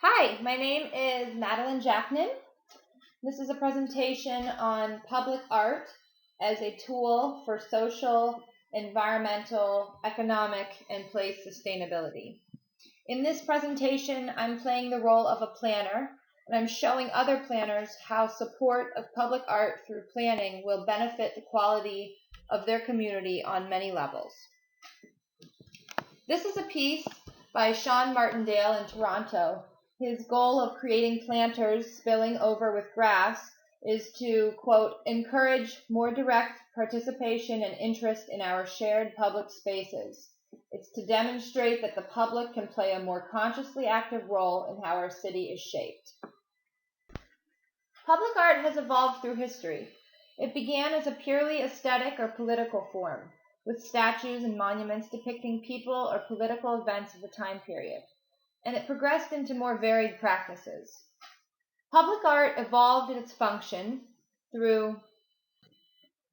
Hi, my name is Madeline Jackman. This is a presentation on public art as a tool for social, environmental, economic, and place sustainability. In this presentation, I'm playing the role of a planner, and I'm showing other planners how support of public art through planning will benefit the quality of their community on many levels. This is a piece by Sean Martindale in Toronto. His goal of creating planters spilling over with grass is to, quote, encourage more direct participation and interest in our shared public spaces. It's to demonstrate that the public can play a more consciously active role in how our city is shaped. Public art has evolved through history. It began as a purely aesthetic or political form, with statues and monuments depicting people or political events of the time period, and it progressed into more varied practices. Public art evolved in its function through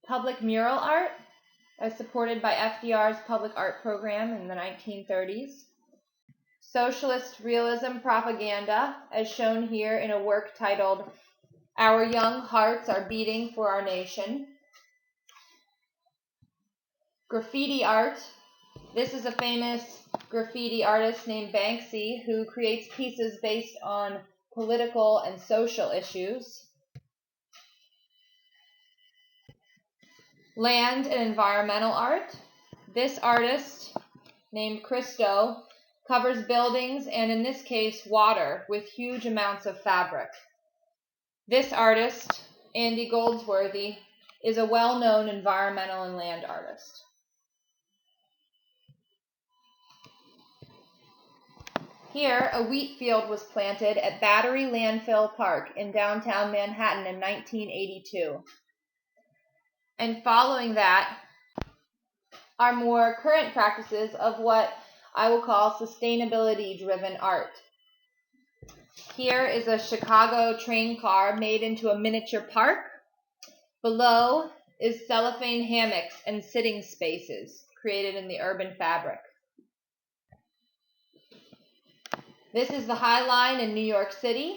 public mural art, as supported by FDR's public art program in the 1930s, socialist realism propaganda, as shown here in a work titled Our Young Hearts Are Beating for Our Nation, graffiti art. This is a famous graffiti artist named Banksy who creates pieces based on political and social issues. Land and environmental art. This artist, named Christo, covers buildings and, in this case, water with huge amounts of fabric. This artist, Andy Goldsworthy, is a well-known environmental and land artist. Here, a wheat field was planted at Battery Landfill Park in downtown Manhattan in 1982. And following that are more current practices of what I will call sustainability-driven art. Here is a Chicago train car made into a miniature park. Below is cellophane hammocks and sitting spaces created in the urban fabric. This is the High Line in New York City.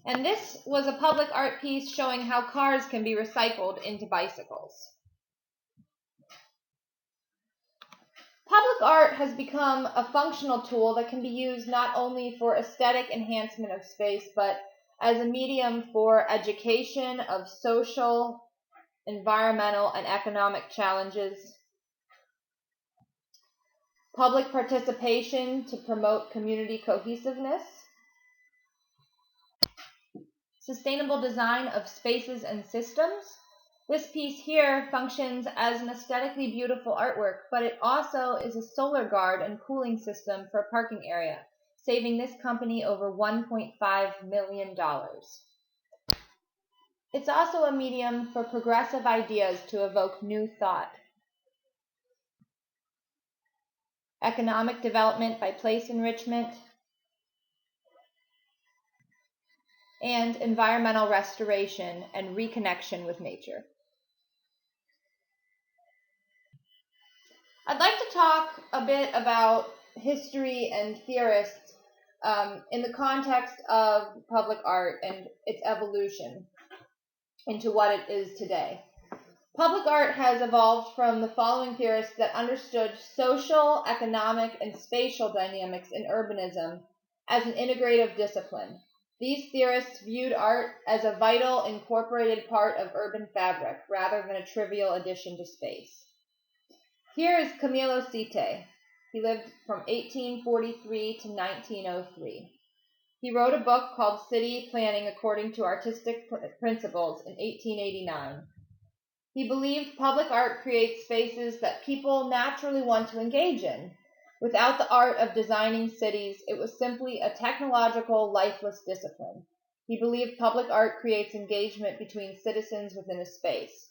And this was a public art piece showing how cars can be recycled into bicycles. Public art has become a functional tool that can be used not only for aesthetic enhancement of space, but as a medium for education of social, environmental, and economic challenges, public participation to promote community cohesiveness, sustainable design of spaces and systems. This piece here functions as an aesthetically beautiful artwork, but it also is a solar guard and cooling system for a parking area, saving this company over $1.5 million. It's also a medium for progressive ideas to evoke new thought. Economic development by place enrichment, and environmental restoration and reconnection with nature. I'd like to talk a bit about history and theorists in the context of public art and its evolution into what it is today. Public art has evolved from the following theorists that understood social, economic, and spatial dynamics in urbanism as an integrative discipline. These theorists viewed art as a vital, incorporated part of urban fabric rather than a trivial addition to space. Here is Camilo Site. He lived from 1843 to 1903. He wrote a book called City Planning According to Artistic Principles in 1889. He believed public art creates spaces that people naturally want to engage in. Without the art of designing cities, it was simply a technological, lifeless discipline. He believed public art creates engagement between citizens within a space.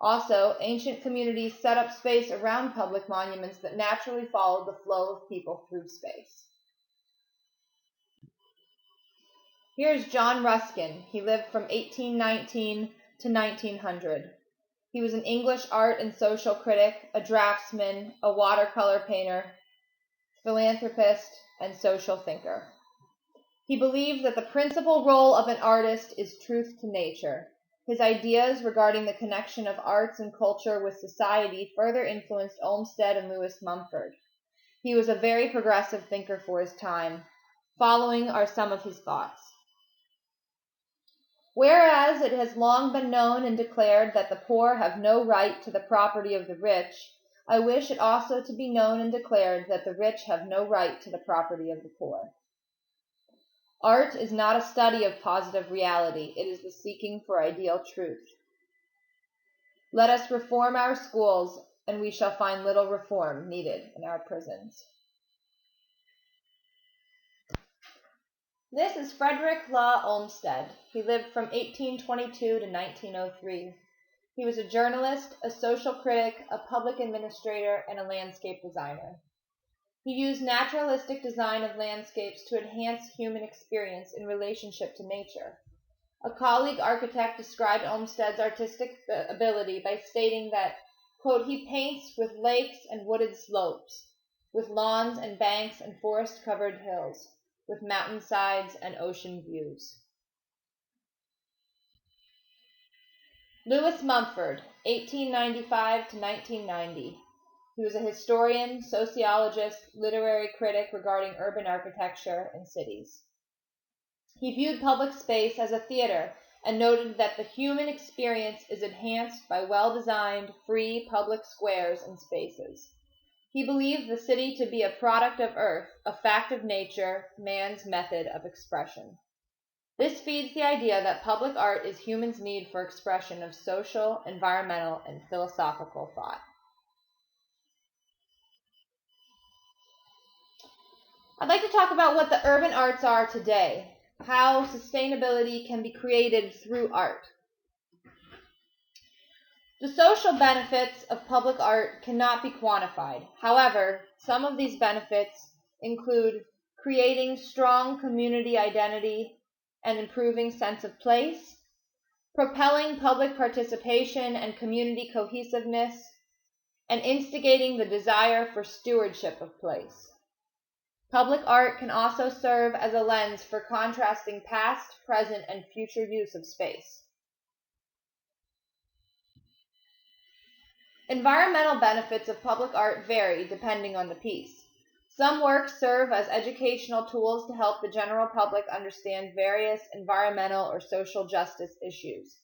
Also, ancient communities set up space around public monuments that naturally followed the flow of people through space. Here's John Ruskin. He lived from 1819 to 1900. He was an English art and social critic, a draftsman, a watercolor painter, philanthropist, and social thinker. He believed that the principal role of an artist is truth to nature. His ideas regarding the connection of arts and culture with society further influenced Olmsted and Lewis Mumford. He was a very progressive thinker for his time. Following are some of his thoughts. Whereas it has long been known and declared that the poor have no right to the property of the rich, I wish it also to be known and declared that the rich have no right to the property of the poor. Art is not a study of positive reality, it is the seeking for ideal truth. Let us reform our schools, and we shall find little reform needed in our prisons. This is Frederick Law Olmsted. He lived from 1822 to 1903. He was a journalist, a social critic, a public administrator, and a landscape designer. He used naturalistic design of landscapes to enhance human experience in relationship to nature. A colleague architect described Olmsted's artistic ability by stating that, quote, he paints with lakes and wooded slopes, with lawns and banks and forest-covered hills, with mountainsides and ocean views. Lewis Mumford, 1895 to 1990. He was a historian, sociologist, literary critic regarding urban architecture and cities. He viewed public space as a theater and noted that the human experience is enhanced by well-designed, free public squares and spaces. He believed the city to be a product of earth, a fact of nature, man's method of expression. This feeds the idea that public art is humans' need for expression of social, environmental, and philosophical thought. I'd like to talk about what the urban arts are today, how sustainability can be created through art. The social benefits of public art cannot be quantified. However, some of these benefits include creating strong community identity and improving sense of place, propelling public participation and community cohesiveness, and instigating the desire for stewardship of place. Public art can also serve as a lens for contrasting past, present, and future use of space. Environmental benefits of public art vary depending on the piece. Some works serve as educational tools to help the general public understand various environmental or social justice issues.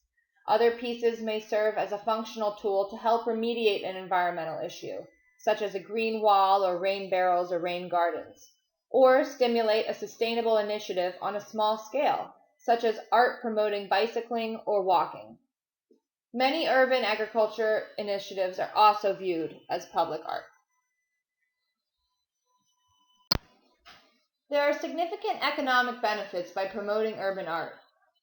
Other pieces may serve as a functional tool to help remediate an environmental issue, such as a green wall or rain barrels or rain gardens, or stimulate a sustainable initiative on a small scale, such as art promoting bicycling or walking. Many urban agriculture initiatives are also viewed as public art. There are significant economic benefits by promoting urban art.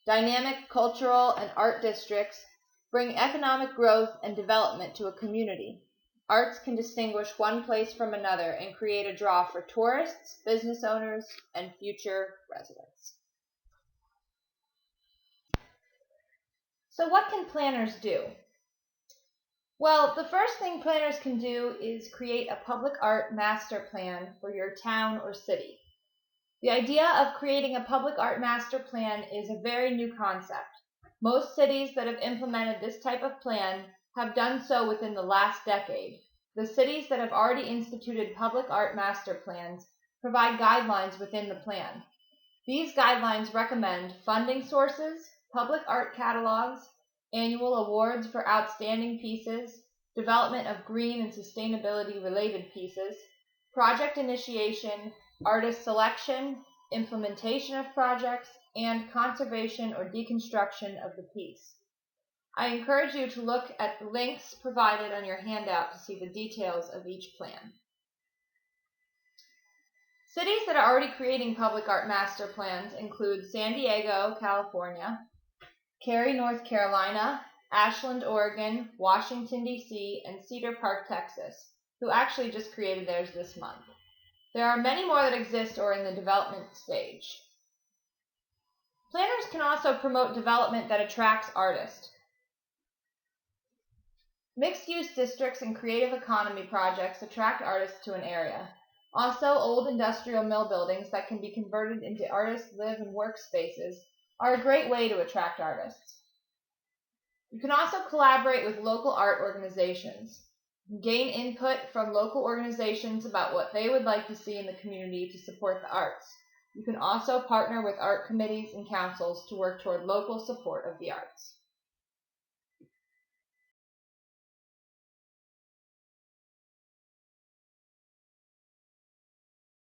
Dynamic cultural and art districts bring economic growth and development to a community. Arts can distinguish one place from another and create a draw for tourists, business owners, and future residents. So what can planners do? Well, the first thing planners can do is create a public art master plan for your town or city. The idea of creating a public art master plan is a very new concept. Most cities that have implemented this type of plan have done so within the last decade. The cities that have already instituted public art master plans provide guidelines within the plan. These guidelines recommend funding sources, public art catalogs, annual awards for outstanding pieces, development of green and sustainability related pieces, project initiation, artist selection, implementation of projects, and conservation or deconstruction of the piece. I encourage you to look at the links provided on your handout to see the details of each plan. Cities that are already creating public art master plans include San Diego, California, Cary, North Carolina, Ashland, Oregon, Washington, D.C., and Cedar Park, Texas, who actually just created theirs this month. There are many more that exist or are in the development stage. Planners can also promote development that attracts artists. Mixed-use districts and creative economy projects attract artists to an area. Also, old industrial mill buildings that can be converted into artist live and work spaces are a great way to attract artists. You can also collaborate with local art organizations. Gain input from local organizations about what they would like to see in the community to support the arts. You can also partner with art committees and councils to work toward local support of the arts.